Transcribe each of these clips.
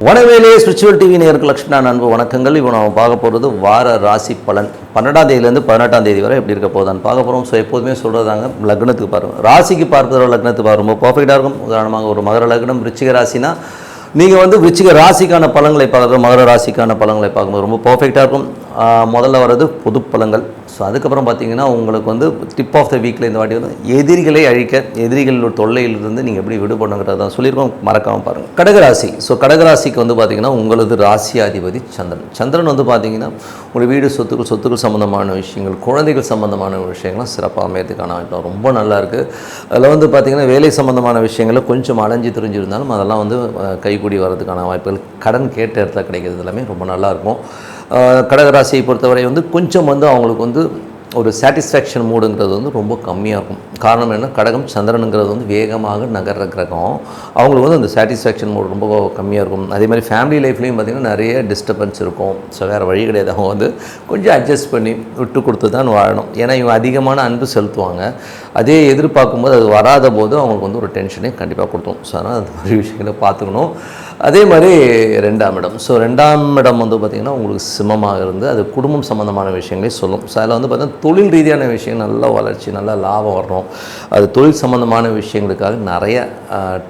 வனவேலே spiritual TV நேயர்களுக்கு லட்சுமணா அன்பு வணக்கங்கள். இப்போ நம்ம பார்க்க போகிறது வார ராசி பலன் 12ஆம் தேதியிலேருந்து 18ஆம் தேதி வரை எப்படி இருக்க போதான்னு பார்க்க போகிறோம். ஸோ எப்போதுமே சொல்கிறதாங்க, லக்னத்துக்கு பாருங்கள், ராசிக்கு பார்க்குற லக்னத்துக்கு பாருங்க ரொம்ப பர்ஃபெக்டாக இருக்கும். உதாரணமாக ஒரு மகர லக்னம் விருச்சிக ராசினா நீங்கள் வந்து விருச்சிக ராசிக்கான பலன்களை பார்க்குறது மகர ராசிக்கான பலன்களை பார்க்கும்போது ரொம்ப பர்ஃபெக்டாக இருக்கும். முதல்ல வர்றது பொது பலன்கள். ஸோ அதுக்கப்புறம் பார்த்தீங்கன்னா உங்களுக்கு வந்து டிப் ஆஃப் த வீக்கில் இந்த வாட்டி வந்து எதிரிகளை அழிக்க, எதிரிகளோட தொல்லையிலிருந்து நீங்கள் எப்படி விடுபடணுங்கிறத தான் சொல்லியிருக்கோம், மறக்காமல் பாருங்கள். கடகராசி. ஸோ கடகராசிக்கு வந்து பார்த்திங்கன்னா உங்களது ராசியாதிபதி சந்திரன். சந்திரன் வந்து பார்த்திங்கன்னா உங்களுடைய வீடு சொத்துக்கள் சம்மந்தமான விஷயங்கள், குழந்தைகள் சம்மந்தமான விஷயங்கள்லாம் சிறப்பாக அமையறதுக்கான வாய்ப்பு ரொம்ப நல்லாயிருக்கு. அதில் வந்து பார்த்திங்கன்னா வேலை சம்மந்தமான விஷயங்களில் கொஞ்சம் அலைஞ்சு தெரிஞ்சிருந்தாலும் அதெல்லாம் வந்து கைக்கூடி வர்றதுக்கான வாய்ப்புகள், கடன் கேட்ட இடத்துல கிடைக்கிறது எல்லாமே ரொம்ப நல்லாயிருக்கும். கடகராசியை பொறுத்தவரை வந்து கொஞ்சம் வந்து அவங்களுக்கு வந்து ஒரு சாட்டிஸ்ஃபேக்ஷன் மூடுங்கிறது வந்து ரொம்ப கம்மியாக இருக்கும். காரணம் என்ன, கடகம் சந்திரனுங்கிறது வந்து வேகமாக நகர்ற கிரகம். அவங்களுக்கு வந்து அந்த சாட்டிஸ்ஃபேக்ஷன் மூடு ரொம்ப கம்மியாக இருக்கும். அதே மாதிரி ஃபேமிலி லைஃப்லேயும் பார்த்திங்கன்னா நிறைய டிஸ்டர்பன்ஸ் இருக்கும். ஸோ வேறு வழி கிடையாது, அவங்க வந்து கொஞ்சம் அட்ஜஸ்ட் பண்ணி விட்டு கொடுத்து தான் வாழணும். ஏன்னா இவங்க அதிகமான அன்பு செலுத்துவாங்க. அதே எதிர்பார்க்கும்போது அது வராத போது அவங்களுக்கு வந்து ஒரு டென்ஷனே கண்டிப்பாக கொடுத்தோம். ஸோ அதனால் அந்த மாதிரி விஷயங்களை பார்த்துக்கணும். அதே மாதிரி 2ஆம் இடம். ஸோ 2ஆம் இடம் வந்து பார்த்திங்கன்னா உங்களுக்கு சிம்மமாக இருந்து அது குடும்பம் சம்மந்தமான விஷயங்களே சொல்லும். ஸோ அதில் வந்து பார்த்திங்கன்னா தொழில் ரீதியான விஷயங்கள், நல்ல வளர்ச்சி, நல்ல லாபம் வரணும். அது தொழில் சம்மந்தமான விஷயங்களுக்காக நிறைய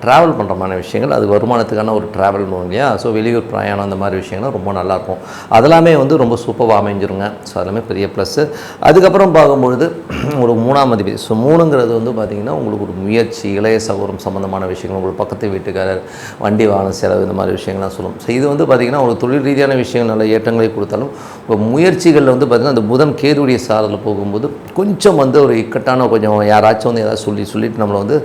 ட்ராவல் பண்ணுறமான விஷயங்கள், அது வருமானத்துக்கான ஒரு ட்ராவல் இல்லையா. ஸோ வெளியூர் பிரயாணம் அந்த மாதிரி விஷயங்கள்லாம் ரொம்ப நல்லாயிருக்கும். அதெல்லாமே வந்து ரொம்ப சூப்பராக அமைஞ்சிருங்க. ஸோ அதெல்லாமே பெரிய ப்ளஸ்ஸு. அதுக்கப்புறம் பார்க்கும்பொழுது ஒரு 3ஆம் அதிபதி. ஸோ 3ங்கிறது வந்து பார்த்திங்கன்னா உங்களுக்கு ஒரு முயற்சி, இளைய சகோதரம் சம்மந்தமான விஷயங்கள், உங்களுக்கு பக்கத்து வீட்டுக்காரர், வண்டி வாகன செலவு, இந்த மாதிரி விஷயங்கள்லாம் சொல்லும். ஸோ இது வந்து பார்த்திங்கன்னா ஒரு தொழில் ரீதியான விஷயங்கள் நல்ல ஏற்றங்களை கொடுத்தாலும் இப்போ முயற்சிகளில் வந்து பார்த்திங்கன்னா அந்த புதன் கேதுடைய சாரத்தில் போகும்போது கொஞ்சம் வந்து ஒரு இக்கட்டான, கொஞ்சம் யாராச்சும் வந்து ஏதாவது சொல்லிட்டு நம்மளை வந்து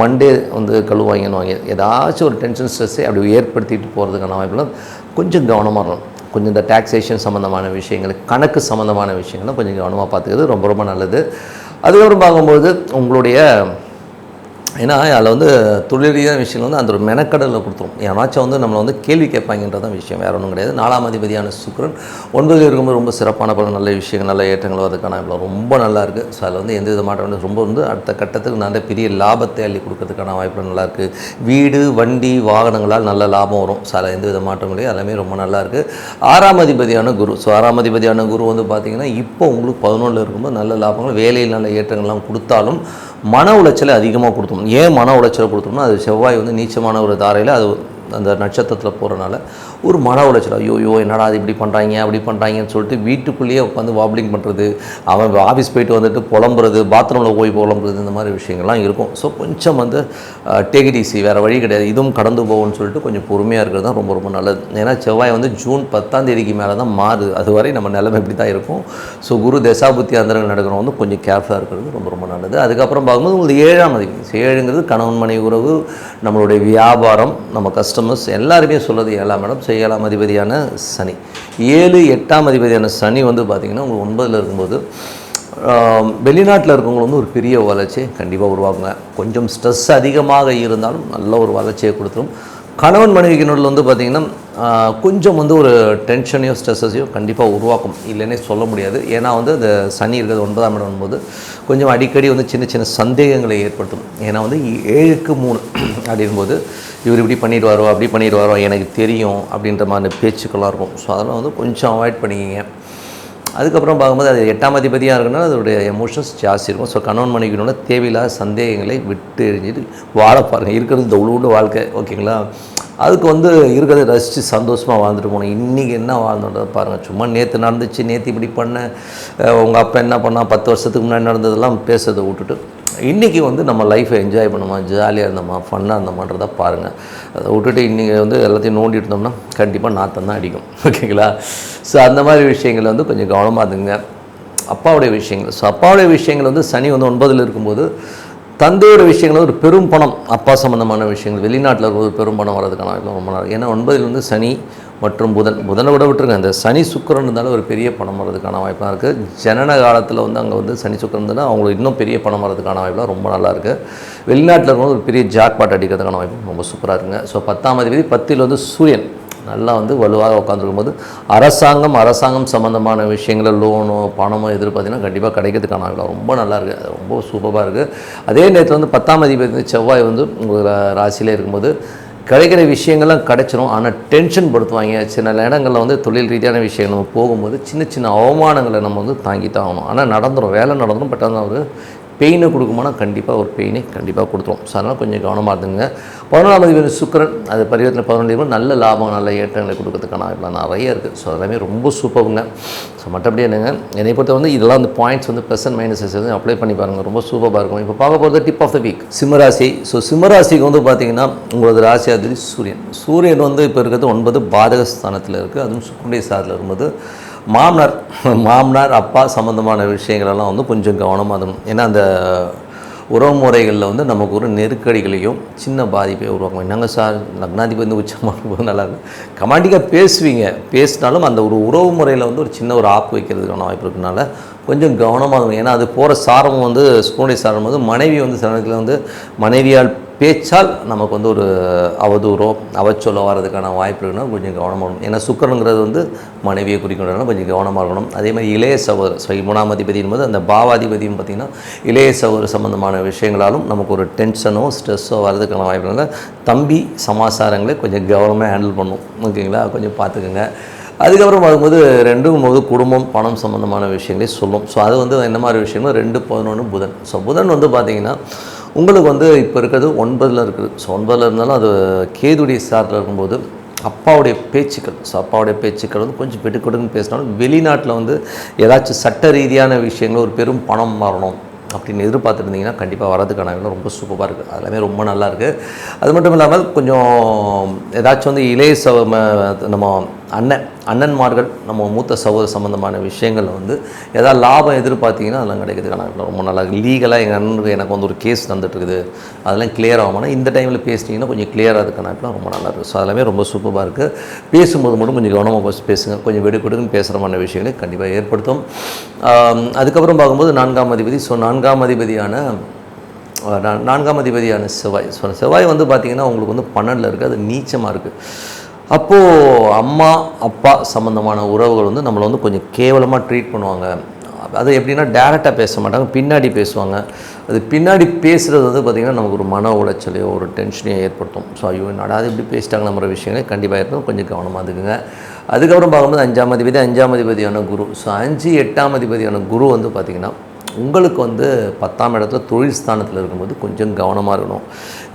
மண்டே வந்து கழுவாங்கன்னு ஏதாச்சும் ஒரு டென்ஷன் ஸ்ட்ரெஸ்ஸை அப்படி ஏற்படுத்திட்டு போகிறதுக்கான வாய்ப்புலாம் கொஞ்சம் கவனமாக இருக்கணும். கொஞ்சம் இந்த டாக்ஸேஷன் சம்மந்தமான விஷயங்கள், கணக்கு சம்மந்தமான விஷயங்கள்லாம் கொஞ்சம் கவனமாக பார்த்துக்கிறது ரொம்ப ரொம்ப நல்லது. அதுக்கப்புறம் பார்க்கும்போது உங்களுடைய ஏன்னா அதில் வந்து தொழில் ரீதியான விஷயங்கள் வந்து அந்த ஒரு மெனக்கடலில் கொடுத்துரும். ஏன்னாச்சும் வந்து நம்மளை வந்து கேள்வி கேட்பாங்கன்றதான் விஷயம், வேறு ஒன்றும் கிடையாது. 4ஆம் அதிபதியான சுக்கிரன் 9ல் இருக்கும்போது ரொம்ப சிறப்பான பல நல்ல விஷயங்கள், நல்ல ஏற்றங்கள் வரதுக்கான இவ்வளோ ரொம்ப நல்லா இருக்குது. ஸோ அதில் வந்து எந்த வித மாற்றம் வந்து ரொம்ப வந்து அடுத்த கட்டத்துக்கு நல்ல பெரிய லாபத்தை அள்ளி கொடுக்கறதுக்கான வாய்ப்பு நல்லாயிருக்கு. வீடு வண்டி வாகனங்களால் நல்ல லாபம் வரும். ஸோ அதில் எந்த வித மாற்றம் கிடையாது, எல்லாமே ரொம்ப நல்லாயிருக்கு. 6ஆம் அதிபதியான குரு. ஸோ 6ஆம் அதிபதியான குரு வந்து பார்த்திங்கன்னா இப்போ உங்களுக்கு 11ல் இருக்கும்போது நல்ல லாபங்கள், வேலையில் நல்ல ஏற்றங்கள்லாம் கொடுத்தாலும் மன உளைச்சலை அதிகமாக கொடுத்தோம். ஏன் மன உளைச்சலை கொடுத்தோம்னா அது செவ்வாய் வந்து நீச்சமான ஒரு தாரையில் அது அந்த நட்சத்திரத்தில் போகிறனால ஒரு மன உளைச்சல், ஐயோ என்னடா அது இப்படி பண்ணுறாங்க அப்படி பண்ணுறாங்கன்னு சொல்லிட்டு வீட்டுக்குள்ளேயே உட்காந்து வாப்ளிங் பண்ணுறது, அவன் ஆஃபீஸ் போயிட்டு வந்துட்டு புலம்புறது, பாத்ரூமில் போய் புலம்புறது, இந்த மாதிரி விஷயங்கள்லாம் இருக்கும். ஸோ கொஞ்சம் வந்து டேக் இட் ஈஸி, வேறு வழி கிடையாது, இதுவும் கடந்து போகும்னு சொல்லிட்டு கொஞ்சம் பொறுமையாக இருக்கிறது தான் ரொம்ப ரொம்ப நல்லது. ஏன்னா செவ்வாய் வந்து ஜூன் 10ஆம் தேதிக்கு மேலே தான் மாறுது. அதுவரை நம்ம நிலைமை இப்படி தான் இருக்கும். ஸோ குரு தசாபுத்தி அந்தரங்கள் நடக்கிறவங்க வந்து கொஞ்சம் கேர்ஃபுல்லாக இருக்கிறது ரொம்ப ரொம்ப நல்லது. அதுக்கப்புறம் பார்க்கும்போது உங்களுக்கு 7ஆம் அதிபதி. 7ங்கிறது கணவன் மனைவி உறவு, நம்மளுடைய வியாபாரம், நம்ம கஸ்டமர்ஸ் எல்லாருமே சொல்கிறது 7ஆம் இடம். 7ஆம் அதிபதியான சனி, 7 8ஆம் அதிபதியான சனி வந்து பார்த்திங்கன்னா உங்களுக்கு 9ல் இருக்கும்போது வெளிநாட்டில் இருக்கவங்க வந்து ஒரு பெரிய வளர்ச்சியை கண்டிப்பாக உருவாக்குங்க. கொஞ்சம் ஸ்ட்ரெஸ் அதிகமாக இருந்தாலும் நல்ல ஒரு வளர்ச்சியை கொடுத்துரும். கணவன் மனைவிக்கினுள்ள வந்து பார்த்திங்கன்னா கொஞ்சம் வந்து ஒரு டென்ஷனையோ ஸ்ட்ரெஸ்ஸையோ கண்டிப்பாக உருவாக்கும், இல்லைன்னே சொல்ல முடியாது. ஏன்னா வந்து அந்த சனி இருக்கிறது 9ஆம் இடம் போது கொஞ்சம் அடிக்கடி வந்து சின்ன சின்ன சந்தேகங்களை ஏற்படுத்தும். ஏன்னா வந்து 7க்கு 3 அப்படின்போது இவர் இப்படி பண்ணிடுவாரோ அப்படி பண்ணிடுவாரோ எனக்கு தெரியும் அப்படின்ற மாதிரி பேச்சுக்கெல்லாம் இருக்கும். ஸோ அதெல்லாம் வந்து கொஞ்சம் அவாய்ட் பண்ணிக்கிங்க. அதுக்கப்புறம் பார்க்கும்போது அது 8ஆம் அதிபதியாக இருக்குன்னா அதோடைய எமோஷன்ஸ் ஜாஸ்தி இருக்கும். ஸோ கணவன் மனைவியினோட தேவையில்லாத சந்தேகங்களை விட்டு எறிஞ்சிட்டு வாழ பாருங்கள். இருக்கிறது இந்த உள்ள வாழ்க்கை, ஓகேங்களா. அதுக்கு வந்து இருக்கிறத ரசித்து சந்தோஷமாக வாழ்ந்துட்டு போகணும். இன்றைக்கி என்ன வாழ்ந்துன்றதை பாருங்கள். சும்மா நேற்று நடந்துச்சு, நேற்று இப்படி பண்ண, உங்கள் அப்பா என்ன பண்ணால் 10 வருஷத்துக்கு முன்னாடி நடந்ததெல்லாம் பேசுறதை விட்டுட்டு இன்றைக்கி வந்து நம்ம லைஃப்பை என்ஜாய் பண்ணுமா, ஜாலியாக இருந்தோமா, ஃபன்னாக இருந்தோமான்றதை பாருங்கள். அதை விட்டுட்டு இன்றைக்கி வந்து எல்லாத்தையும் நோண்டி இருந்தோம்னா கண்டிப்பாக நாற்றம் தான் அடிக்கும், ஓகேங்களா. ஸோ அந்த மாதிரி விஷயங்களை வந்து கொஞ்சம் கவனமாக இருந்துங்க. அப்பாவுடைய விஷயங்கள். ஸோ அப்பாவுடைய விஷயங்கள் வந்து சனி வந்து 9ல் இருக்கும்போது தந்தையோட விஷயங்கள் ஒரு பெரும் பணம், அப்பா சம்மந்தமான விஷயங்கள், வெளிநாட்டில் ஒரு பெரும் பணம் வர்றதுக்கான ரொம்ப நாள். ஏன்னா 9ல் வந்து சனி மற்றும் புதனை விட விட்டுருங்க, அந்த சனி சுக்கிரன் இருந்தாலும் ஒரு பெரிய பணம் வர்றதுக்கான வாய்ப்பாக இருக்குது. ஜனன காலத்தில் வந்து அங்கே வந்து சனி சுக்கிரன் இருந்தால் அவங்களுக்கு இன்னும் பெரிய பணம் வர்றதுக்கான வாய்ப்புலாம் ரொம்ப நல்லா இருக்குது. வெளிநாட்டில் இருக்கும்போது ஒரு பெரிய ஜாக்பாட் அடிக்கிறதுக்கான வாய்ப்பு ரொம்ப சூப்பராக இருக்குங்க. ஸோ 10ஆம் அதிபதி 10ல் வந்து சூரியன். நல்லா வந்து வலுவாக உட்காந்துருக்கும் போது அரசாங்கம் சம்மந்தமான விஷயங்கள் லோனோ பணமோ எதிர்பார்த்தீங்கன்னா கண்டிப்பாக கிடைக்கிறதுக்கான ரொம்ப நல்லா இருக்குது, ரொம்ப சூப்பராக இருக்குது. அதே நேரத்தில் வந்து 10ஆம் அதிபதி செவ்வாய் வந்து உங்கள் ராசியிலே இருக்கும்போது கிடைக்கிற விஷயங்கள்லாம் கிடைச்சிரும். ஆனால் டென்ஷன் படுத்துவாங்க. சில இடங்களில் வந்து தொழில் ரீதியான விஷயங்கள் நம்ம போகும்போது சின்ன சின்ன அவமானங்களை நம்ம வந்து தாங்கித்தான் ஆகணும். ஆனால் நடந்துடும், வேலை நடந்துடும். பட் ஆனால் ஒரு பெயினை கொடுக்குமானா கண்டிப்பாக ஒரு பெயினை கண்டிப்பாக கொடுத்துரும். ஸோ அதனால் கொஞ்சம் கவனமாக இருந்துங்க. 11ஆம் அதிபதி சுக்கிரன் அது பரிவர்த்தனை 11 நல்ல லாபம் நல்ல ஏற்றங்களை கொடுக்கறதுக்கான இதெல்லாம் நிறைய இருக்குது. ஸோ அதெல்லாமே ரொம்ப சூப்பருங்க. ஸோ மற்றபடி என்னங்க என்னை பொறுத்த வந்து இதெல்லாம் வந்து பாயிண்ட்ஸ் வந்து ப்ளஸ் அண்ட் மைனஸஸ் வந்து அப்ளை பண்ணி பாருங்கள், ரொம்ப சூப்பராக இருக்கும். இப்போ பார்க்க போகிறது டிப் ஆஃப் த வீக் சிம்மராசி. ஸோ சிம்மராசிக்கு வந்து பார்த்திங்கன்னா உங்களது ராசி அதிபதி சூரியன் வந்து இப்போ இருக்கிறது 9 பாதக ஸ்தானத்தில் இருக்குது. அதுவும் சுக்கிரனுடைய ஸ்தானத்தில் இருக்கும்போது மாமனார் அப்பா சம்மந்தமான விஷயங்களெல்லாம் வந்து கொஞ்சம் கவனமாக இருக்கணும். ஏன்னா அந்த உறவு முறைகளில் வந்து நமக்கு ஒரு நெருக்கடிகளையும் சின்ன பாதிப்பை உருவாக்கும். என்னங்க சார் லக்னாதிபதி வந்து உச்சமாக போது நல்லா இருக்கும், கமாண்டிக்காக பேசினாலும் அந்த ஒரு உறவு முறையில் வந்து ஒரு சின்ன ஒரு ஆப்பு வைக்கிறதுக்கான வாய்ப்பு இருக்கிறதுனால கொஞ்சம் கவனமாக இருக்கும். ஏன்னா அது போகிற சாரம் வந்து ஸ்கூலுடைய சாரம் வந்து மனைவி வந்து சில நேரத்தில் வந்து மனைவியால் பேச்சால் நமக்கு வந்து ஒரு அவதூறோ அவச்சொல்லோ வர்றதுக்கான வாய்ப்பு இருக்குன்னா கொஞ்சம் கவனமாக இருக்கணும். ஏன்னா சுக்கிரனுங்கிறது வந்து மனைவியை குறிக்கணும்னா கொஞ்சம் கவனமாக இருக்கணும். அதே மாதிரி இளைய சகோதரர் 3ஆம் அதிபதி என்பது அந்த பாவாதிபதியும் பார்த்திங்கன்னா இளைய சகோதர சம்மந்தமான விஷயங்களாலும் நமக்கு ஒரு டென்ஷனோ ஸ்ட்ரெஸ்ஸோ வர்றதுக்கான வாய்ப்பு இருந்தால் தம்பி சமாச்சாரங்களை கொஞ்சம் கவனமாக ஹேண்டில் பண்ணும். ஓகேங்களா, கொஞ்சம் பார்த்துக்குங்க. அதுக்கப்புறம் பார்க்கும்போது 2 குடும்பம் பணம் சம்மந்தமான விஷயங்களே சொல்லும். ஸோ அது வந்து என்ன மாதிரி விஷயங்கள் 2-11 புதன். ஸோ புதன் வந்து பார்த்திங்கன்னா உங்களுக்கு வந்து இப்போ இருக்கிறது 9ல் இருக்குது. ஸோ 9ல் இருந்தாலும் அது கேதுடைய சாரத்தில் இருக்கும்போது அப்பாவுடைய பேச்சுக்கள் வந்து கொஞ்சம் வெட்டுக்கொடுன்னு பேசினாலும் வெளிநாட்டில் வந்து ஏதாச்சும் சட்ட ரீதியான விஷயங்கள் ஒரு பெரும் பணம் மாறணும் அப்படின்னு எதிர்பார்த்துருந்தீங்கன்னா கண்டிப்பாக வரதுக்கான ரொம்ப சூப்பராக இருக்குது. அதெல்லாமே ரொம்ப நல்லா இருக்குது. அது மட்டும் இல்லாமல் கொஞ்சம் ஏதாச்சும் வந்து இளைய நம்ம அண்ணன்மார்கள் நம்ம மூத்த சகோதர சம்மந்தமான விஷயங்கள் வந்து ஏதாவது லாபம் எதிர்பார்த்தீங்கன்னா அதெல்லாம் கிடைக்கிறதுக்கான ரொம்ப நல்லா இருக்குது. லீகலாக எங்கள் அண்ணனுக்கு எனக்கு வந்து ஒரு கேஸ் நடந்துட்டுருக்குது, அதெல்லாம் கிளியர் ஆகும்னா இந்த டைமில் பேசிட்டிங்கன்னா கொஞ்சம் கிளியர் ஆகிறதுக்கான ரொம்ப நல்லா இருக்குது. ஸோ அதெல்லாமே ரொம்ப சூப்பராக இருக்குது. பேசும்போது மட்டும் கொஞ்சம் கவனமாக பேசுங்க, கொஞ்சம் வெடுக்குன்னு பேசுகிற மாதிரி விஷயங்களை கண்டிப்பாக ஏற்படுத்தும். அதுக்கப்புறம் பார்க்கும்போது 4ஆம் அதிபதி. ஸோ 4ஆம் அதிபதியான செவ்வாய் வந்து பார்த்திங்கன்னா உங்களுக்கு வந்து 12ல் இருக்குது, அது நீச்சமாக இருக்குது. அப்போது அம்மா அப்பா சம்மந்தமான உறவுகள் வந்து நம்மளை வந்து கொஞ்சம் கேவலமாக ட்ரீட் பண்ணுவாங்க. அது எப்படின்னா டேரெக்டாக பேச மாட்டாங்க, பின்னாடி பேசுவாங்க. அது பின்னாடி பேசுகிறது வந்து பார்த்திங்கன்னா நமக்கு ஒரு மன உளைச்சலையோ ஒரு டென்ஷனையோ ஏற்படுத்தும். ஸோ ஐயோ நடாது இப்படி பேசிட்டாங்க நம்ம விஷயங்களே கண்டிப்பாக இருக்கும், கொஞ்சம் கவனமாக இருக்குங்க. அதுக்கப்புறம் பார்க்கும்போது 5ஆம் அதிபதியான குரு. ஸோ 5-8ஆம் அதிபதியான குரு வந்து பார்த்திங்கன்னா உங்களுக்கு வந்து 10ஆம் இடத்துல தொழில் ஸ்தானத்தில் இருக்கும்போது கொஞ்சம் கவனமாக இருக்கணும்.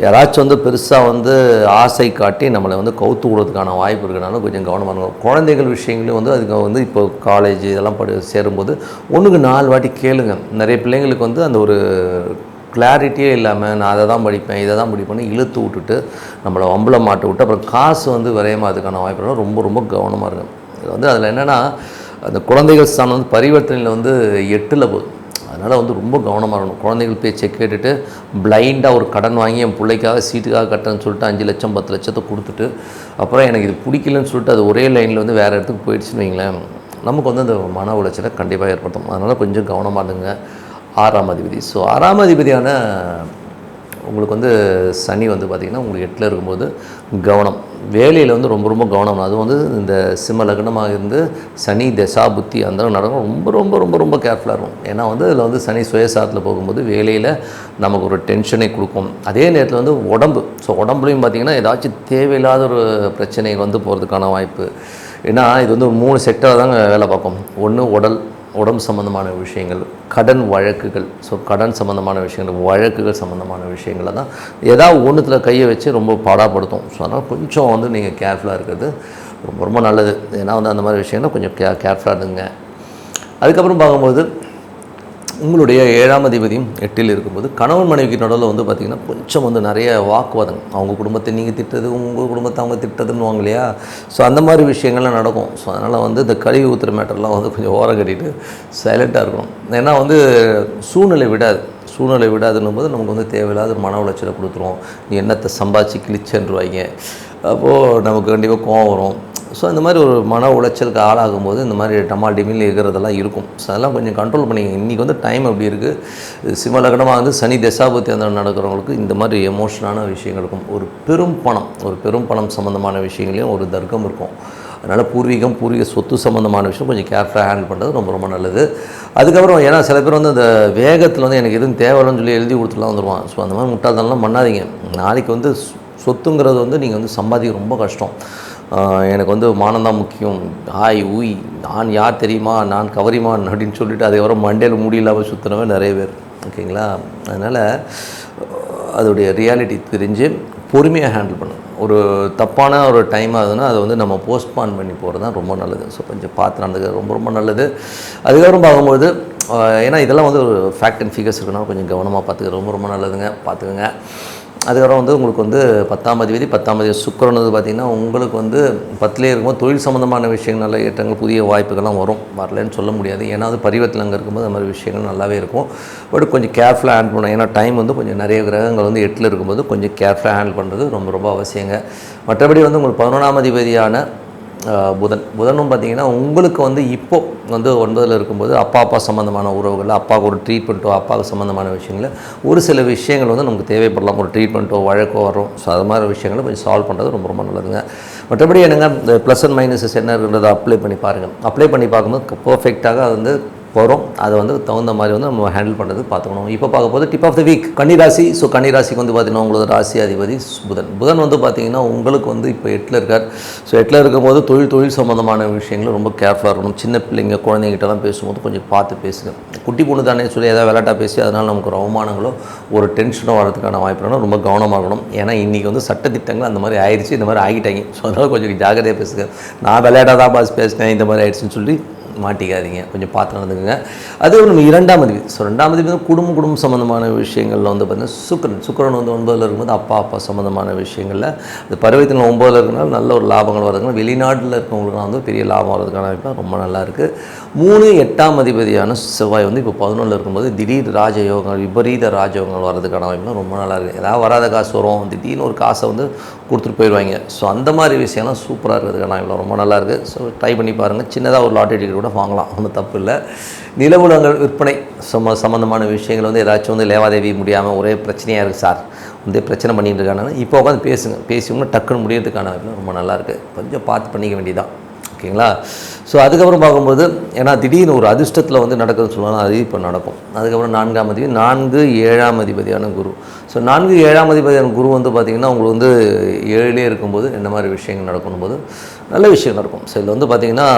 யாராச்சும் வந்து பெருசாக வந்து ஆசை காட்டி நம்மளை வந்து கவுத்து விடுறதுக்கான வாய்ப்பு இருக்கிறனால கொஞ்சம் கவனமாக இருக்கணும். குழந்தைகள் விஷயங்களையும் வந்து அதுக்கு வந்து இப்போ காலேஜ் இதெல்லாம் சேரும்போது 1க்கு 4 வாட்டி கேளுங்க. நிறைய பிள்ளைங்களுக்கு வந்து அந்த ஒரு கிளாரிட்டியே இல்லாமல் நான் அதை தான் படிப்பேன் இதை தான் படிப்பேன்னு இழுத்து விட்டுட்டு நம்மளை வம்பளை மாட்ட விட்டு அப்புறம் காசு வந்து விரயமாகிறதுக்கான வாய்ப்பு ரொம்ப ரொம்ப கவனமாக இருக்கும். இது வந்து அதில் என்னென்னா அந்த குழந்தைகள் ஸ்தானம் வந்து பரிவர்த்தனையில் வந்து 8ல் போகுது. அதனால் வந்து ரொம்ப கவனமாக இருக்கணும். குழந்தைகள் பேச்சை கேட்டுட்டு பிளைண்டாக ஒரு கடன் வாங்கி என் பிள்ளைக்காக சீட்டுக்காக கட்டுறேன்னு சொல்லிட்டு 5 லட்சம் 10 லட்சத்தை கொடுத்துட்டு அப்புறம் எனக்கு இது பிடிக்கலன்னு சொல்லிட்டு அது ஒரே லைனில் வந்து வேறு இடத்துக்கு போயிடுச்சுன்னு வைங்களேன், நமக்கு வந்து அந்த மன உளைச்சலை கண்டிப்பாக ஏற்படுத்தும். அதனால் கொஞ்சம் கவனமாக இருந்துங்க. 6ஆம் அதிபதி. ஸோ 6ஆம் அதிபதியான உங்களுக்கு வந்து சனி வந்து பார்த்திங்கன்னா உங்களுக்கு 8ல் இருக்கும்போது கவனம், வேலையில் வந்து ரொம்ப ரொம்ப கவனம். அது வந்து இந்த சிம்ம லக்னமாக இருந்து சனி தசா புத்தி அந்த நடக்கும் ரொம்ப ரொம்ப ரொம்ப ரொம்ப கேர்ஃபுல்லாக இருக்கும். ஏன்னா வந்து இதில் வந்து சனி சுயசாரத்தில் போகும்போது வேலையில் நமக்கு ஒரு டென்ஷனை கொடுக்கும். அதே நேரத்தில் வந்து உடம்பு. ஸோ உடம்புலையும் பார்த்திங்கன்னா ஏதாச்சும் தேவையில்லாத ஒரு பிரச்சனை வந்து போகிறதுக்கான வாய்ப்பு. ஏன்னா இது வந்து 3 செக்டராக தாங்க வேலை பார்க்கும். ஒன்று உடம்பு சம்மந்தமான விஷயங்கள், கடன் வழக்குகள். ஸோ கடன் சம்மந்தமான விஷயங்கள் வழக்குகள் சம்மந்தமான விஷயங்களை தான் ஏதாவது ஒன்றுத்தில் கையை வச்சு ரொம்ப பாடாப்படுத்தும். ஸோ அதனால் கொஞ்சம் வந்து நீங்கள் கேர்ஃபுல்லாக இருக்கிறது ரொம்ப ரொம்ப நல்லது. ஏன்னா வந்து அந்த மாதிரி விஷயங்கள் கொஞ்சம் கேர்ஃபுல்லாக இருந்துங்க. அதுக்கப்புறம் பார்க்கும்போது உங்களுடைய 7ஆம் அதிபதியும் 8ல் இருக்கும்போது கணவன் மனைவிக்கு நடுவில் வந்து பார்த்திங்கன்னா கொஞ்சம் வந்து நிறைய வாக்குவாதம், அவங்க குடும்பத்தை நீங்கள் திட்டது உங்கள் குடும்பத்தை அவங்க திட்டதுன்னுவாங்க இல்லையா. ஸோ அந்த மாதிரி விஷயங்கள்லாம் நடக்கும். ஸோ அதனால் வந்து இந்த கழுவி ஊற்றுற மேட்டர்லாம் வந்து கொஞ்சம் ஓரம் கட்டிட்டு சைலண்ட்டாக இருக்கணும். ஏன்னா வந்து சூழ்நிலை விடாதுன்னும் போது நமக்கு வந்து தேவையில்லாத மன உளைச்சலை கொடுத்துரும். நீ என்னத்தை சம்பாதிச்சு கிழிச்சன்றுவாங்க, அப்போது நமக்கு கண்டிப்பாக கோவம் வரும். ஸோ இந்த மாதிரி ஒரு மன உளைச்சலுக்கு ஆளாகும்போது இந்த மாதிரி டமால் டிமில் இருக்கிறதெல்லாம் இருக்கும். ஸோ அதெல்லாம் கொஞ்சம் கண்ட்ரோல் பண்ணிங்க. இன்றைக்கி வந்து டைம் எப்படி இருக்குது, சிம்ம லக்னமாக வந்து சனி தசாபுத்தி அந்த நடக்கிறவங்களுக்கு இந்த மாதிரி எமோஷனான விஷயங்கள் இருக்கும். ஒரு பெரும் பணம் சம்மந்தமான விஷயங்களையும் ஒரு தர்க்கம் இருக்கும். அதனால் பூர்வீக சொத்து சம்மந்தமான விஷயம் கொஞ்சம் கேர்ஃபுல்லாக ஹேண்டில் பண்ணுறது ரொம்ப ரொம்ப நல்லது. அதுக்கப்புறம் ஏன்னா சில பேர் வந்து அந்த வேகத்தில் வந்து எனக்கு எதுவும் தேவையில்லைன்னு சொல்லி எழுதி கொடுத்துலாம் வந்துடுவான். ஸோ அந்த மாதிரி முட்டாள்தனம்லாம் பண்ணாதீங்க. நாளைக்கு வந்து சொத்துங்கிறது வந்து நீங்கள் வந்து சம்பாதிக்க ரொம்ப கஷ்டம். எனக்கு வந்து மானந்தான் முக்கியம், ஹாய் ஊய் நான் யார் தெரியுமா, நான் கவரிமான் அப்படின்னு சொல்லிட்டு அதுக்கப்புறம் மண்டையில் முடியலாமல் சுற்றினவே நிறைய பேர். ஓகேங்களா? அதனால் அதோடைய ரியாலிட்டி தெரிஞ்சு பொறுமையாக ஹேண்டில் பண்ணணும். ஒரு தப்பான ஒரு டைம் ஆகுதுன்னா அதை வந்து நம்ம போஸ்ட்பான் பண்ணி போகிறது தான் ரொம்ப நல்லது. ஸோ கொஞ்சம் பார்த்து நடந்துக்க ரொம்ப ரொம்ப நல்லது. அதுக்கப்புறம் பார்க்கும்போது ஏன்னா இதெல்லாம் வந்து ஒரு ஃபேக்ட் அண்ட் ஃபிகர்ஸ் இருக்குன்னா கொஞ்சம் கவனமாக பார்த்துக்க ரொம்ப ரொம்ப நல்லதுங்க, பார்த்துக்கோங்க. அதுக்கப்புறம் வந்து உங்களுக்கு வந்து 10ஆம் அதிபதி சுக்கிரன் வந்து பார்த்திங்கன்னா உங்களுக்கு வந்து 10லே இருக்கும்போது தொழில் சம்மந்தமான விஷயங்கள் நல்ல ஏற்றங்கள் புதிய வாய்ப்புகள்லாம் வரலன்னு சொல்ல முடியாது. ஏன்னா அது பரிவர்த்தனை அங்கே இருக்கும்போது அந்த மாதிரி விஷயங்கள் நல்லாவே இருக்கும். பட் கொஞ்சம் கேர்ஃபுல்லாக ஹேண்டில் பண்ணணும். ஏன்னா டைம் வந்து கொஞ்சம் நிறைய கிரகங்கள் வந்து 8ல் இருக்கும்போது கொஞ்சம் கேர்ஃபுல்லாக ஹேண்டில் பண்ணுறது ரொம்ப ரொம்ப அவசியங்க. மற்றபடி வந்து உங்களுக்கு 11ஆம் அதிபதியான புதனும் பார்த்திங்கன்னா உங்களுக்கு வந்து இப்போது வந்து 9ல் இருக்கும்போது அப்பா சம்மந்தமான உறவுகளில் அப்பாவுக்கு ஒரு ட்ரீட்மெண்ட்டோ அப்பாவுக்கு சம்மந்தமான விஷயங்களில் ஒரு சில விஷயங்கள் வந்து நமக்கு தேவைப்படலாம். ஒரு ட்ரீட்மெண்ட்டோ வழக்கோ வரும். ஸோ அது மாதிரி விஷயங்களை கொஞ்சம் சால்வ் பண்ணுறது ரொம்ப ரொம்ப நல்லதுங்க. மற்றபடி என்னங்க இந்த ப்ளஸ் அண்ட் மைனஸஸ் என்ன இருக்குன்றதை அப்ளை பண்ணி பாருங்கள். அப்ளை பண்ணி பார்க்கும்போது பர்ஃபெக்டாக அது வந்து வரும். அதை வந்து தகுந்த மாதிரி வந்து நம்ம ஹேண்டில் பண்ணுறது பார்த்துக்கணும். இப்போ பார்க்க போது டிப் ஆஃப் த வீக் கன்னிராசி. ஸோ கன்னிராசிக்கு வந்து பார்த்திங்கன்னா உங்களோட ராசி அதிபதி புதன் வந்து பார்த்திங்கன்னா உங்களுக்கு வந்து இப்போ 8ல் இருக்கார். ஸோ 8ல் இருக்கும்போது தொழில் சம்மந்தமான விஷயங்களும் ரொம்ப கேர்ஃபுல்லாக இருக்கணும். சின்ன பிள்ளைங்க குழந்தைங்கிட்டலாம் பேசும்போது கொஞ்சம் பார்த்து பேசுங்க. குட்டி பொண்ணு தானே சொல்லி ஏதாவது விளையாட்டாக பேசி அதனால் நமக்கு ஒரு அவமானங்களோ ஒரு டென்ஷனோ வரதுக்கான வாய்ப்பு ரொம்ப கவனமாக இருக்கணும். ஏன்னா இன்றைக்கி வந்து சட்டத்திட்டங்கள் அந்த மாதிரி ஆயிடுச்சு, இந்த மாதிரி ஆகிட்டாங்க. ஸோ அதனால் கொஞ்சம் ஜாகிரதையாக பேசுங்க. நான் விளையாட்டாக தான் பேசினேன், இந்த மாதிரி ஆயிடுச்சுன்னு சொல்லி மாட்டிக்காதீங்க, கொஞ்சம் பார்த்து நடந்துக்குங்க. அது ஒரு 2ஆம் அதிபதி. ஸோ 2ஆம் அதிபதி வந்து குடும்பம் சம்மந்தமான விஷயங்களில் வந்து பார்த்திங்கன்னா சுக்கிரன் வந்து 9ல் இருக்கும்போது அப்பா சம்மந்தமான விஷயங்களில் அது பருவத்தில் 9ல் இருக்கிறனால நல்ல ஒரு லாபங்கள் வரதுனால வெளிநாட்டில் இருக்கவங்களுக்குலாம் வந்து பெரிய லாபம் வரதுக்கான வாய்ப்பு ரொம்ப நல்லா இருக்குது. 8ஆம் அதிபதியான செவ்வாய் வந்து இப்போ 11ல் இருக்கும்போது திடீர் ராஜயோகங்கள் விபரீத ராஜயோகங்கள் வரதுக்கான வாய்ப்புலாம் ரொம்ப நல்லா இருக்குது. ஏதாவது வராத காசு வரும், திடீர்னு ஒரு காசை வந்து கொடுத்துட்டு போயிடுவாங்க. ஸோ அந்த மாதிரி விஷயம்லாம் சூப்பராக இருக்கிறதுக்கான வாய்ப்புலாம் ரொம்ப நல்லா இருக்குது. ஸோ ட்ரை பண்ணி பாருங்கள். சின்னதாக ஒரு லாட்டரி டிக்கெட் கூட வாங்கலாம், ஒன்றும் தப்பு இல்லை. நிலவுலங்கள் விற்பனை சம்மந்தமான விஷயங்கள் வந்து ஏதாச்சும் வந்து லேவாதேவி முடியாமல் ஒரே பிரச்சனையாக இருக்குது சார், வந்து பிரச்சனை பண்ணிகிட்டு இருக்காங்க, இப்போ உட்காந்து பேசுங்க டக்குன்னு முடியறதுக்கான வாய்ப்பு ரொம்ப நல்லாயிருக்கு. கொஞ்சம் பார்த்து பண்ணிக்க வேண்டியதான். ஓகேங்களா? ஸோ அதுக்கப்புறம் பார்க்கும்போது ஏன்னா திடீர்னு ஒரு அதிர்ஷ்டத்தில் வந்து நடக்குதுன்னு சொல்லுவாங்க, அது இப்போ நடக்கும். அதுக்கப்புறம் 4ஆம் அதிபதி 4 7ஆம் அதிபதியான குரு. ஸோ 4 7ஆம் அதிபதியான குரு வந்து பார்த்திங்கன்னா உங்களுக்கு வந்து 7லே இருக்கும்போது என்ன மாதிரி விஷயங்கள் நடக்கணும் போது நல்ல விஷயம் நடக்கும். ஸோ இதில் வந்து பார்த்திங்கன்னா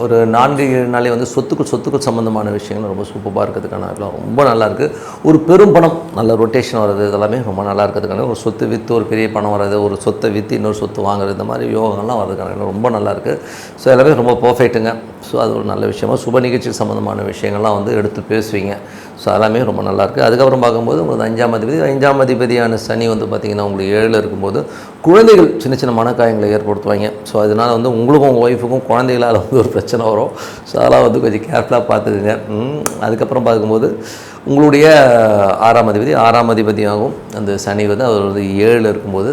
ஒரு 4 7 நாளே வந்து சொத்துக்கள் சம்மந்தமான விஷயங்கள் ரொம்ப சூப்பராக இருக்கிறதுக்கான ரொம்ப நல்லாயிருக்கு. ஒரு பெரும் பணம் நல்ல ரொட்டேஷன் வர்றது இதெல்லாமே ரொம்ப நல்லா இருக்கிறதுக்கான ஒரு சொத்து விற்று ஒரு பெரிய பணம் வர்றது, ஒரு சொத்தை விற்று இன்னொரு சொத்து வாங்குறது, இந்த மாதிரி யோகங்கள்லாம் வர்றதுக்கான ரொம்ப நல்லாயிருக்கு. ஸோ எல்லாமே ரொம்ப பர்ஃபெக்ட்டுங்க. ஸோ அது ஒரு நல்ல விஷயமா சுப நிகழ்ச்சி சம்மந்தமான விஷயங்கள்லாம் வந்து எடுத்து பேசுவீங்க. ஸோ எல்லாமே ரொம்ப நல்லாயிருக்கு. அதுக்கப்புறம் பார்க்கும்போது உங்களுக்கு 5ஆம் அதிபதியான சனி வந்து பார்த்திங்கன்னா உங்களுக்கு 7ல் இருக்கும்போது குழந்தைகள் சின்ன மனக்காயங்களை ஏற்படுத்துவாங்க. ஸோ அதனால் வந்து உங்களுக்கும் உங்கள் ஒய்ஃபுக்கும் குழந்தைகளால் வந்து ஒரு பிரச்சனை வரும். ஸோ அதெல்லாம் வந்து கொஞ்சம் கேர்ஃபுல்லாக பார்த்துக்குங்க. அதுக்கப்புறம் பார்க்கும்போது உங்களுடைய 6ஆம் அதிபதியாகவும் அந்த சனி வந்து அவர் வந்து 7ல் இருக்கும்போது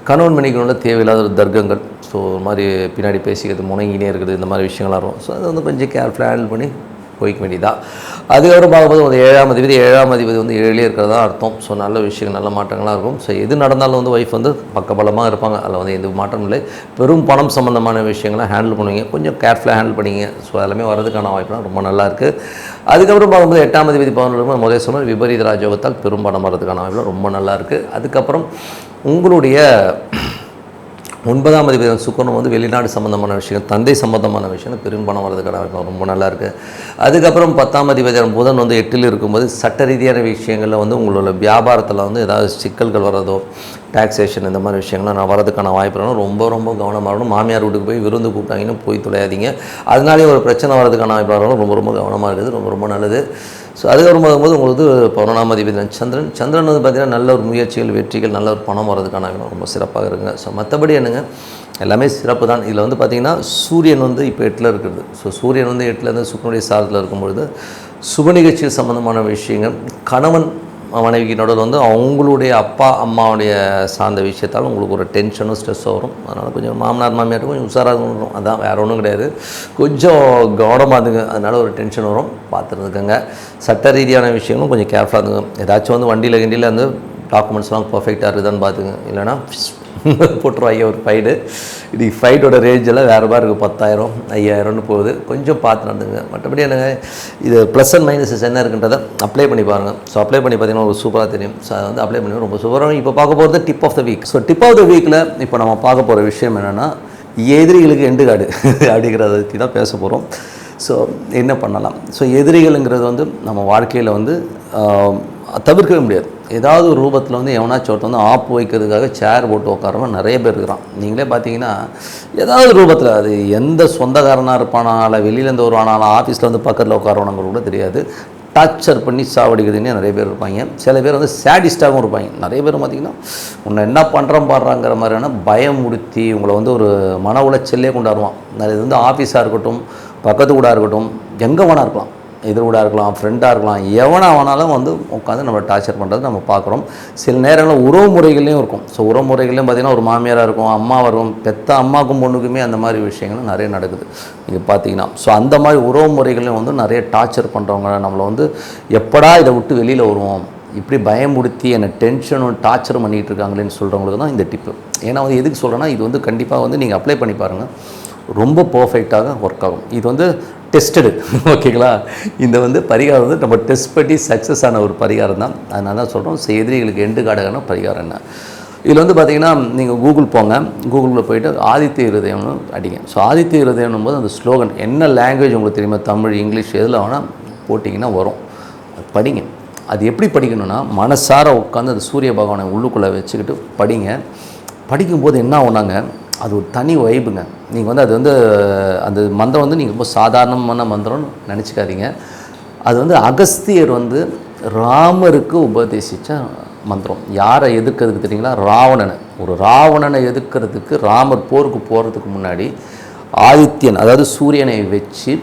கணவன் மனைவிகளோட தேவையில்லாத ஒரு தர்க்கங்கள், ஸோ ஒரு மாதிரி பின்னாடி பேசிக்கிறது, முணங்கினே இருக்குது, இந்த மாதிரி விஷயங்களாக இருக்கும். ஸோ அதை வந்து கொஞ்சம் கேர்ஃபுல்லாக ஹேண்டில் பண்ணி போய்க்க வேண்டியதான். அதுக்கப்புறம் பார்க்கும்போது ஒரு 7ஆம் அதிபதி வந்து 7லே இருக்கிறதா அர்த்தம். ஸோ நல்ல விஷயங்கள் நல்ல மாற்றங்களாக இருக்கும். ஸோ எது நடந்தாலும் வந்து ஒய்ஃப் வந்து பக்கபலமாக இருப்பாங்க. அதில் வந்து எந்த மாற்றம் இல்லை. பெரும் பணம் சம்மந்தமான விஷயங்களை ஹேண்டில் பண்ணுவீங்க, கொஞ்சம் கேர்ஃபுல்லாக ஹேண்டில் பண்ணிங்க. ஸோ எல்லாமே வரதுக்கான வாய்ப்புலாம் ரொம்ப நல்லாயிருக்கு. அதுக்கப்புறம் பார்க்கும்போது 8ஆம் அதிபதி 11 முதல் சொன்னால் விபரீத ராஜயோகத்தால் பெரும் பணம் வரதுக்கான வாய்ப்புலாம் ரொம்ப நல்லாயிருக்கு. அதுக்கப்புறம் உங்களுடைய 9ஆம் அதிபதி சுக்கிரன் வந்து வெளிநாடு சம்மந்தமான விஷயங்கள், தந்தை சம்மந்தமான விஷயங்கள் பெரும் பணம் வரதுக்கான ரொம்ப நல்லாயிருக்கு. அதுக்கப்புறம் 10ஆம் அதிபதி புதன் வந்து 8ல் இருக்கும்போது சட்ட ரீதியான விஷயங்களில் வந்து உங்களோட வியாபாரத்தில் வந்து ஏதாவது சிக்கல்கள் வர்றதோ, டாக்ஸேஷன் இந்த மாதிரி விஷயங்கள்லாம் நான் வரதுக்கான வாய்ப்பு ரொம்ப ரொம்ப கவனமாக இருக்கணும். மாமியார் வீட்டுக்கு போய் விருந்து கூப்பிட்டாங்கன்னு போய் தொலையாதீங்க. அதனாலே ஒரு பிரச்சனை வரதுக்கான வாய்ப்பு ரொம்ப ரொம்ப கவனமாக இருக்குது. ரொம்ப ரொம்ப நல்லது. ஸோ அதுக்கப்புறம் பார்க்கும்போது உங்களுக்கு 11ஆம் அதிபதி சந்திரன் வந்து பார்த்திங்கன்னா நல்ல ஒரு முயற்சிகள், வெற்றிகள், நல்ல ஒரு பணம் வரதுக்கான ரொம்ப சிறப்பாக இருக்குங்க. ஸோ மற்றபடி என்னங்க எல்லாமே சிறப்பு தான். இதில் வந்து பார்த்திங்கன்னா சூரியன் வந்து இப்போ 8ல் இருக்கிறது. ஸோ சூரியன் வந்து 8லேருந்து சுக்கிரனுடைய சாரத்தில் இருக்கும்பொழுது சுப நிகழ்ச்சிகள் சம்மந்தமான விஷயங்கள், கணவன் மனைவிக்கு நடுவில் வந்து அவங்களுடைய அப்பா அம்மாவுடைய சார்ந்த விஷயத்தால் உங்களுக்கு ஒரு டென்ஷனும் ஸ்ட்ரெஸ்ஸும் வரும். அதனால் கொஞ்சம் மாமனார் மாமியார்ட்டு கொஞ்சம் உஷாராக இருக்கணும். அதான் வேறு ஒன்றும் கிடையாது. கொஞ்சம் கவனமாக இருந்துங்க. அதனால் ஒரு டென்ஷன் வரும், பார்த்துருந்துக்கங்க. சட்ட ரீதியான விஷயங்களும் கொஞ்சம் கேர்ஃபுல்லாக இருந்துங்க. ஏதாச்சும் வந்து வண்டியில் வந்து டாக்குமெண்ட்ஸ்லாம் பர்ஃபெக்டாக இருக்குதான்னு பார்த்துங்க. இல்லைனா போட்டுருவாங்க ஒரு ஃபைடு. இது ஃபைட்டோட ரேஞ்செல்லாம் வேறு மாதிரி இருக்குது, 10,000 5,000ன்னு போகுது. கொஞ்சம் பார்த்து நடந்துங்க. மற்றபடி எனக்கு இது ப்ளஸ் அண்ட் மைனஸஸ் என்ன இருக்குன்றதை அப்ளை பண்ணி பாருங்கள். ஸோ அப்ளை பண்ணி பார்த்தீங்கன்னா ஒரு சூப்பராக தெரியும். ஸோ அதை வந்து அப்ளை பண்ணி ரொம்ப சூப்பராக. இப்போ பார்க்க போகிறது tip of the week. So tip of the வீக்கில் இப்போ நம்ம பார்க்க போகிற விஷயம் என்னென்னா, எதிரிகளுக்கு எண்டு கார்டு அப்படிங்கிறத பற்றி தான் பேச போகிறோம். ஸோ என்ன பண்ணலாம்? ஸோ எதிரிகள்ங்கிறது வந்து நம்ம வாழ்க்கையில் வந்து தவிர்க்கவே முடியாது. ஏதாவது ஒரு ரூபத்தில் வந்து எவனாச்சும் ஒருத்தர் வந்து ஆப்பு வைக்கிறதுக்காக சேர் போட்டு உட்காரவங்க நிறைய பேர் இருக்கிறான். நீங்களே பார்த்தீங்கன்னா ஏதாவது ரூபத்தில், அது எந்த சொந்தக்காரனாக இருப்பானால, வெளியிலேருந்து வருவானாலும், ஆஃபீஸில் வந்து பக்கத்தில் உட்காரவனங்க கூட தெரியாது, டார்ச்சர் பண்ணி சாவடிக்கிறதுனே நிறைய பேர் இருப்பாங்க. சில பேர் வந்து சேடிஸ்டாகவும் இருப்பாங்க. நிறைய பேர் பார்த்திங்கன்னா உன்னை என்ன பண்ணுறோம் பாடுறாங்கிற மாதிரியான பயமுறுத்தி உங்களை வந்து ஒரு மன உளைச்சல்லே கொண்டாடுவான். அது வந்து ஆஃபீஸாக இருக்கட்டும், பக்கத்து கூட இருக்கட்டும், எங்கே வேணா இருக்கலாம், எதிர்கூடாக இருக்கலாம், ஃப்ரெண்டாக இருக்கலாம், எவனாக வேணாலும் வந்து உட்காந்து நம்மளை டார்ச்சர் பண்ணுறது நம்ம பார்க்குறோம். சில நேரங்களில் உறவு முறைகள்லையும் இருக்கும். ஸோ உறவு முறைகள்லையும் பார்த்திங்கன்னா ஒரு மாமியாராக இருக்கும், அம்மாவாக இருக்கும், பெத்த அம்மாவுக்கும் பொண்ணுக்குமே அந்த மாதிரி விஷயங்களும் நிறைய நடக்குது நீங்கள் பார்த்தீங்கன்னா. ஸோ அந்த மாதிரி உறவு முறைகளையும் வந்து நிறைய டார்ச்சர் பண்ணுறவங்க நம்மளை வந்து எப்படா இதை விட்டு வெளியில் வருவோம், இப்படி பயமுடுத்தி என்னை டென்ஷனும் டார்ச்சரும் பண்ணிகிட்டு இருக்காங்களேன்னு சொல்கிறவங்களுக்கு தான் இந்த டிப்பு. ஏன்னா வந்து எதுக்கு சொல்கிறேன்னா, இது வந்து கண்டிப்பாக வந்து நீங்கள் அப்ளை பண்ணி பாருங்கள், ரொம்ப பர்ஃபெக்டாக ஒர்க் ஆகும். இது வந்து டெஸ்டடு, ஓகேங்களா? இந்த வந்து பரிகாரம் வந்து நம்ம டெஸ்ட் பண்ணி சக்ஸஸ் ஆன ஒரு பரிகாரம் தான். அதனால தான் சொல்கிறோம். ஸோ எதிரிகளுக்கு எண்டு கார்டான பரிகாரம் என்ன? இதில் வந்து பார்த்திங்கன்னா நீங்கள் கூகுள் போங்க, கூகுளில் போய்ட்டு ஆதித்ய இருதயம்னு அடிங்க. ஸோ ஆதித்ய இருதயம்னும் போது அந்த ஸ்லோகன் என்ன லாங்குவேஜ் உங்களுக்கு தெரியுமா, தமிழ், இங்கிலீஷ் எதில் வேணால் போட்டிங்கன்னா வரும். அது படிங்க. அது எப்படி படிக்கணும்னா, மனசார உட்காந்து அந்த சூரிய பகவானை உள்ளுக்குள்ளே வச்சுக்கிட்டு படிங்க. படிக்கும்போது என்ன ஆகுனாங்க, அது ஒரு தனி வைப்புங்க. நீங்கள் வந்து அது வந்து அந்த மந்திரம் வந்து நீங்கள் ரொம்ப சாதாரணமான மந்திரம்னு நினச்சிக்காதீங்க. அது வந்து அகஸ்தியர் வந்து ராமருக்கு உபதேசித்த மந்திரம். யாரை எதிர்க்கிறதுக்கு தெரியுங்களா? ராவணனை. ஒரு ராவணனை எதிர்க்கிறதுக்கு ராமர் போருக்கு போகிறதுக்கு முன்னாடி ஆதித்யன், அதாவது சூரியனை வச்சு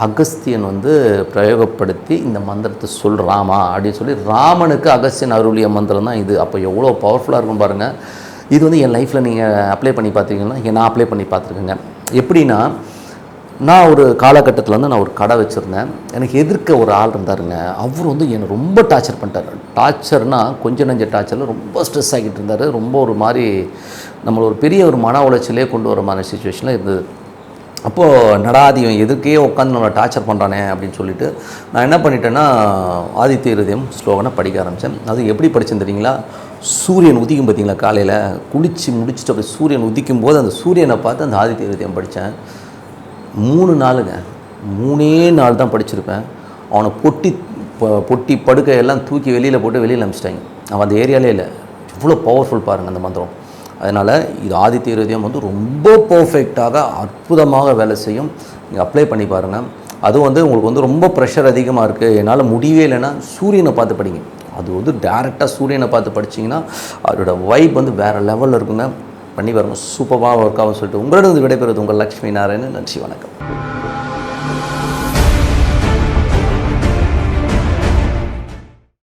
அகஸ்தியன் வந்து பிரயோகப்படுத்தி இந்த மந்திரத்தை சொல்கிறாமா அப்படின்னு சொல்லி ராமனுக்கு அகஸ்தியன் அருளிய மந்திரம் தான் இது. அப்போ எவ்வளோ பவர்ஃபுல்லாக இருக்கும் பாருங்கள். இது வந்து என் லைஃப்பில் நீங்கள் அப்ளை பண்ணி பார்த்தீங்கன்னா, நான் அப்ளை பண்ணி பார்த்துருக்கேங்க. எப்படின்னா, நான் ஒரு காலகட்டத்தில் வந்து நான் ஒரு கடை வச்சுருந்தேன். எனக்கு எதிர்க்க ஒரு ஆள் இருந்தாருங்க. அவர் வந்து என்னை ரொம்ப டார்ச்சர் பண்ணிட்டார். டார்ச்சர்னால் கொஞ்சம் நஞ்ச டார்ச்சரில் ரொம்ப ஸ்ட்ரெஸ் ஆகிட்டு இருந்தார். ரொம்ப ஒரு மாதிரி நம்மளை ஒரு பெரிய ஒரு மன உளைச்சலே கொண்டு வர மாதிரி சுச்சுவேஷனில் இருந்தது. அப்போது நடாதியம் எதுக்கே உட்காந்து நம்மளை டார்ச்சர் பண்ணுறானே அப்படின்னு சொல்லிட்டு நான் என்ன பண்ணிட்டேன்னா, ஆதித்ய இருதயம் ஸ்லோகனை படிக்க ஆரம்பித்தேன். அது எப்படி படித்தேன்னு தெரியுங்களா? சூரியன் உதிக்கும் பார்த்தீங்களா, காலையில் குளித்து முடிச்சுட்டு அப்படி சூரியன் உதிக்கும் போது அந்த சூரியனை பார்த்து அந்த ஆதித்ய இருதயம் படித்தேன். 3 நாளுங்க, 3 நாள் தான் படிச்சிருப்பேன். அவனை பொட்டி படுக்கையெல்லாம் தூக்கி வெளியில் போட்டு வெளியில் அனுப்பிச்சிட்டாங்க. அவன் அந்த ஏரியாலே இல்லை. இவ்வளோ பவர்ஃபுல் பாருங்கள் அந்த மந்திரம். அதனால் இது ஆதித்ய இருதயம் வந்து ரொம்ப பர்ஃபெக்டாக அற்புதமாக வேலை செய்யும். நீங்கள் அப்ளை பண்ணி பாருங்கள். அதுவும் வந்து உங்களுக்கு வந்து ரொம்ப ப்ரெஷர் அதிகமாக இருக்குது, என்னால் முடியவே இல்லைன்னா சூரியனை பார்த்து படிங்க. அது வந்து டேரெக்டாக சூரியனை பார்த்து படிச்சிங்கன்னா அதோட வைப் வந்து வேறு லெவலில் இருக்குங்க. பண்ணி பாருங்கள், சூப்பராக ஒர்க் ஆகும் சொல்லிட்டு உங்களிடம் விடைபெறுவது உங்கள் லக்ஷ்மி நாராயணன். நன்றி, வணக்கம்.